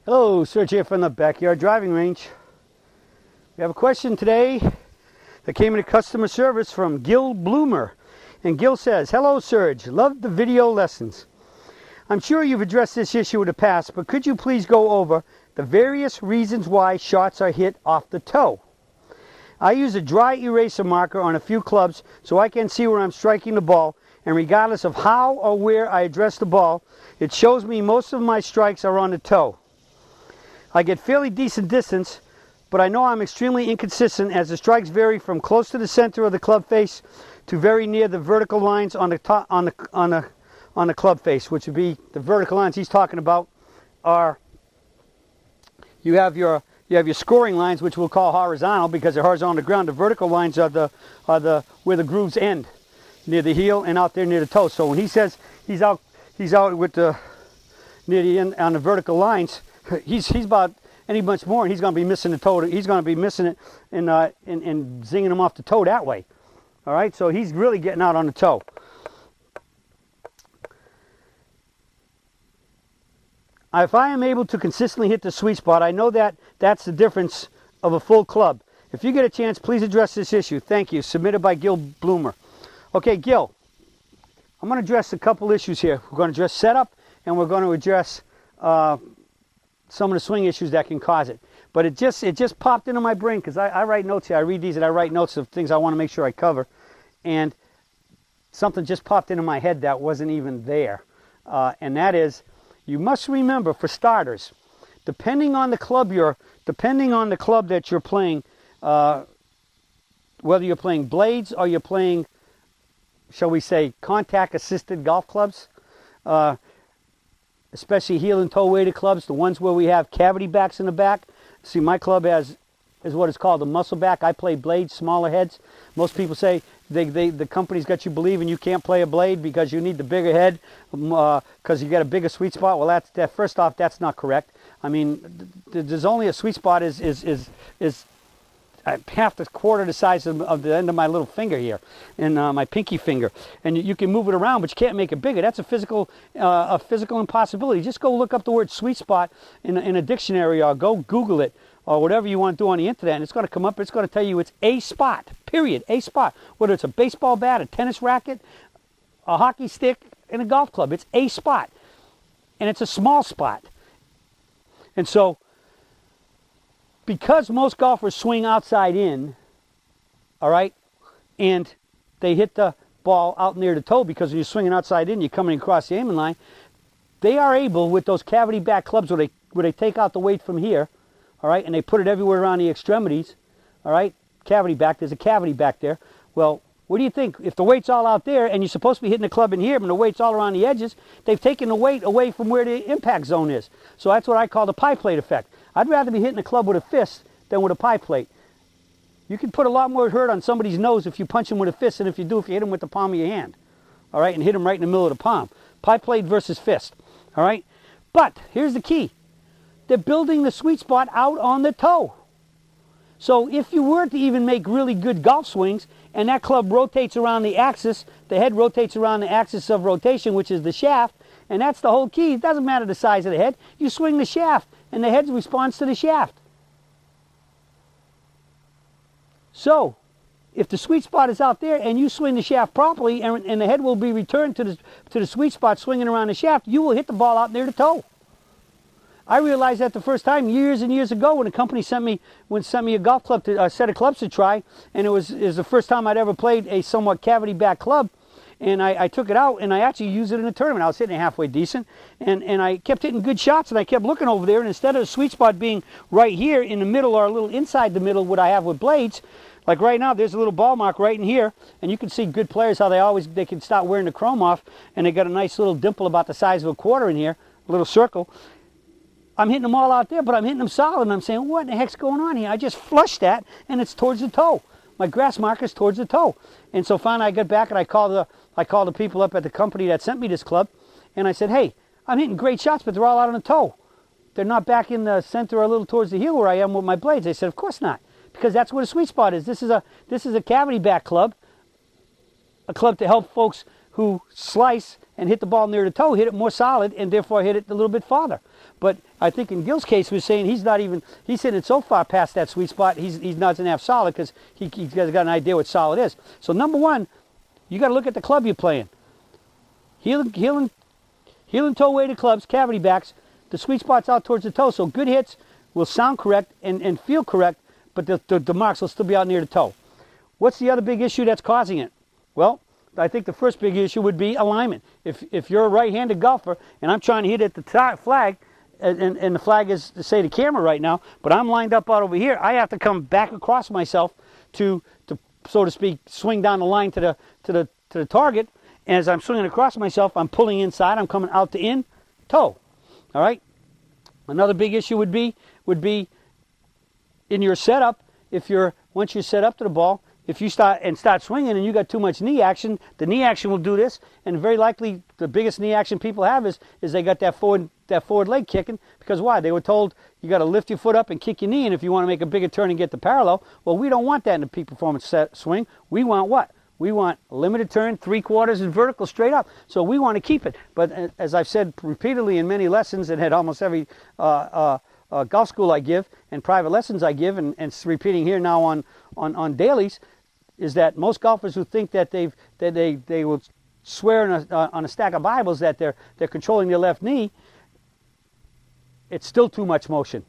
Hello, Serge here from the Backyard Driving Range. We have a question today that came into customer service from Gil Bloomer. And Gil says, "Hello Serge, loved the video lessons. I'm sure you've addressed this issue in the past, but could you please go over the various reasons why shots are hit off the toe? I use a dry eraser marker on a few clubs so I can see where I'm striking the ball, and regardless of how or where I address the ball, it shows me most of my strikes are on the toe. I get fairly decent distance, but I know I'm extremely inconsistent as the strikes vary from close to the center of the club face to very near the vertical lines on the top, on the club face, which would be the vertical lines he's talking about are you have your scoring lines, which we'll call horizontal because they're horizontal on the ground. The vertical lines are the where the grooves end, near the heel and out there near the toe. So when he says he's out with the near the end on the vertical lines, he's about any bunch more, and he's going to be missing the toe. He's going to be missing it and zinging him off the toe that way. All right, so he's really getting out on the toe. If I am able to consistently hit the sweet spot, I know that that's the difference of a full club. If you get a chance, please address this issue. Thank you. Submitted by Gil Bloomer. Okay, Gil, I'm going to address a couple issues here. We're going to address setup, and we're going to address some of the swing issues that can cause it. But it just popped into my brain because I write notes here. I read these and I write notes of things I want to make sure I cover. And something just popped into my head that wasn't even there. And that is, you must remember, for starters, depending on the club that you're playing, whether you're playing blades or you're playing, shall we say, contact-assisted golf clubs, especially heel and toe weighted clubs, the ones where we have cavity backs in the back. See, my club is what is called a muscle back. I play blades, smaller heads. Most people say the company's got you believing you can't play a blade because you need the bigger head because you get a bigger sweet spot. Well, first off, that's not correct. I mean, there's only a sweet spot is half the quarter the size of the end of my little finger here, and my pinky finger. And you can move it around, but you can't make it bigger. That's a physical impossibility. Just go look up the word sweet spot in a dictionary, or go Google it, or whatever you want to do on the internet, and it's going to come up. It's going to tell you it's a spot, period, a spot. Whether it's a baseball bat, a tennis racket, a hockey stick, and a golf club, it's a spot. And it's a small spot. And so, because most golfers swing outside in, all right, and they hit the ball out near the toe, because when you're swinging outside in, you're coming across the aiming line, they are able, with those cavity back clubs where they take out the weight from here, all right, and they put it everywhere around the extremities, all right, cavity back, there's a cavity back there. Well, what do you think? If the weight's all out there and you're supposed to be hitting the club in here, but the weight's all around the edges, they've taken the weight away from where the impact zone is. So that's what I call the pie plate effect. I'd rather be hitting a club with a fist than with a pie plate. You can put a lot more hurt on somebody's nose if you punch him with a fist than if you hit him with the palm of your hand. All right, and hit him right in the middle of the palm. Pie plate versus fist. All right, but here's the key. They're building the sweet spot out on the toe. So if you were to even make really good golf swings, and that club rotates around the axis, the head rotates around the axis of rotation, which is the shaft, and that's the whole key. It doesn't matter the size of the head. You swing the shaft, and the head responds to the shaft. So, if the sweet spot is out there and you swing the shaft properly, and the head will be returned to the sweet spot swinging around the shaft, you will hit the ball out near the toe. I realized that the first time years and years ago when a company sent me a golf club, a set of clubs to try, and it was the first time I'd ever played a somewhat cavity back club. And I took it out, and I actually used it in a tournament. I was hitting it halfway decent, and I kept hitting good shots, and I kept looking over there, and instead of the sweet spot being right here in the middle or a little inside the middle, what I have with blades, like right now, there's a little ball mark right in here, and you can see good players how they can start wearing the chrome off, and they got a nice little dimple about the size of a quarter in here, a little circle. I'm hitting them all out there, but I'm hitting them solid, and I'm saying, what in the heck's going on here? I just flushed that, and it's towards the toe. My grass marker's towards the toe. And so finally I got back, and I called the people up at the company that sent me this club, and I said, hey, I'm hitting great shots, but they're all out on the toe. They're not back in the center or a little towards the heel where I am with my blades. They said, of course not, because that's where the sweet spot is. This is a cavity back club, a club to help folks who slice and hit the ball near the toe, hit it more solid, and therefore hit it a little bit farther. But I think in Gil's case, we're saying he's hitting it so far past that sweet spot, he's not going to have solid because he's got an idea what solid is. So number one, you got to look at the club you're playing. Heel and toe weighted clubs, cavity backs, the sweet spot's out towards the toe. So good hits will sound correct and feel correct, but the marks will still be out near the toe. What's the other big issue that's causing it? Well, I think the first big issue would be alignment. If you're a right-handed golfer and I'm trying to hit at the flag, and the flag is, say, the camera right now, but I'm lined up out over here, I have to come back across myself to so to speak, swing down the line to the target. And as I'm swinging across myself, I'm pulling inside. I'm coming out to in, toe. All right. Another big issue would be in your setup. Once you're set up to the ball, if you start swinging and you got too much knee action, the knee action will do this, and very likely the biggest knee action people have is they got that forward leg kicking, because why? They were told you got to lift your foot up and kick your knee, and if you want to make a bigger turn and get the parallel, well, we don't want that in a peak performance swing. We want what? We want limited turn, 3/4 and vertical straight up. So we want to keep it. But as I've said repeatedly in many lessons and at almost every golf school I give and private lessons I give, and it's repeating here now on dailies, is that most golfers who think that they will swear on a stack of Bibles that they're controlling their left knee, it's still too much motion.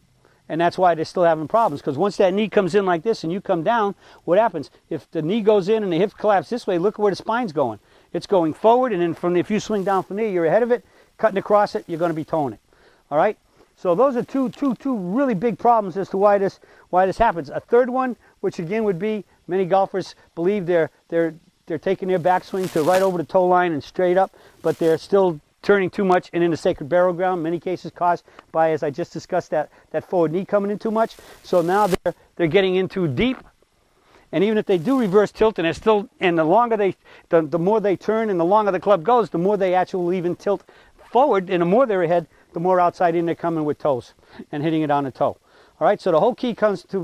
And that's why they're still having problems, because once that knee comes in like this and you come down, what happens? If the knee goes in and the hips collapse this way, look at where the spine's going. It's going forward, and then if you swing down from there, you're ahead of it, cutting across it, you're going to be towing it. All right? So those are two really big problems as to why this happens. A third one, which again would be many golfers believe they're taking their backswing to right over the toe line and straight up, but they're still turning too much and into sacred burial ground, many cases caused by, as I just discussed, that forward knee coming in too much. So now they're getting in too deep, and even if they do reverse tilt, and the more they turn and the longer the club goes, the more they actually even tilt forward, and the more they're ahead, the more outside in they're coming with toes and hitting it on the toe. All right, so the whole key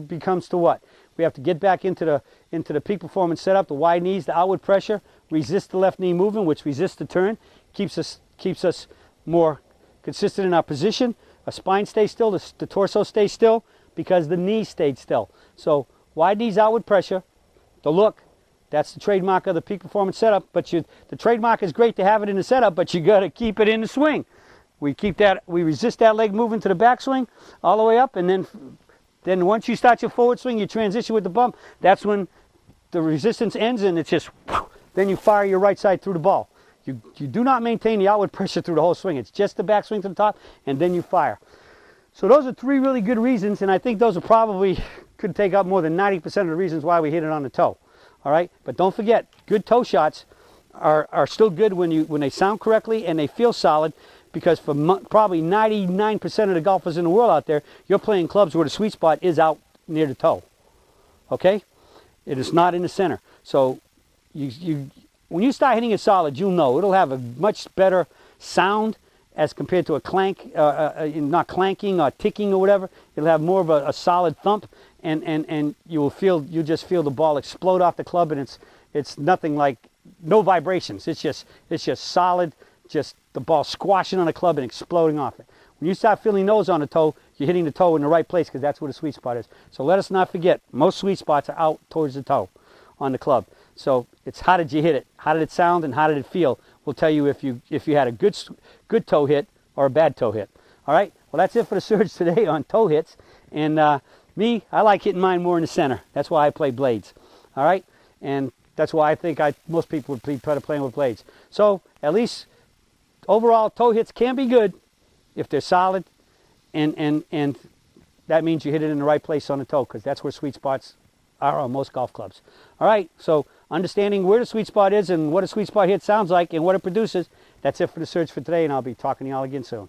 becomes to what? We have to get back into the peak performance setup, the wide knees, the outward pressure, resist the left knee movement, which resists the turn, keeps us more consistent in our position. Our spine stays still, the torso stays still, because the knee stayed still. So wide knees, outward pressure, the look, that's the trademark of the peak performance setup. But the trademark is great to have it in the setup, but you got to keep it in the swing. We resist that leg moving to the backswing all the way up, and then once you start your forward swing, you transition with the bump. That's when the resistance ends, and it's just, then you fire your right side through the ball. You do not maintain the outward pressure through the whole swing. It's just the backswing to the top, and then you fire. So those are three really good reasons, and I think those are probably could take up more than 90% of the reasons why we hit it on the toe. All right, but don't forget, good toe shots are still good when they sound correctly and they feel solid, because for probably 99% of the golfers in the world out there, you're playing clubs where the sweet spot is out near the toe. Okay, it is not in the center. So when you start hitting it solid, you'll know it'll have a much better sound as compared to a clank, not clanking or ticking or whatever. It'll have more of a solid thump, and you'll just feel the ball explode off the club, and it's nothing like, no vibrations. It's just solid, just the ball squashing on the club and exploding off it. When you start feeling those on the toe, you're hitting the toe in the right place, because that's where the sweet spot is. So let us not forget, most sweet spots are out towards the toe on the club. So it's how did you hit it, how did it sound, and how did it feel will tell you if you had a good toe hit or a bad toe hit. All right, well, that's it for the Surge today on toe hits. And me, I like hitting mine more in the center. That's why I play blades. All right, and that's why I think most people would be better playing with blades. So at least overall, toe hits can be good if they're solid, and that means you hit it in the right place on the toe, because that's where sweet spots are on most golf clubs. All right, so understanding where the sweet spot is and what a sweet spot hit sounds like and what it produces, that's it for the Surge for today, and I'll be talking to y'all again soon.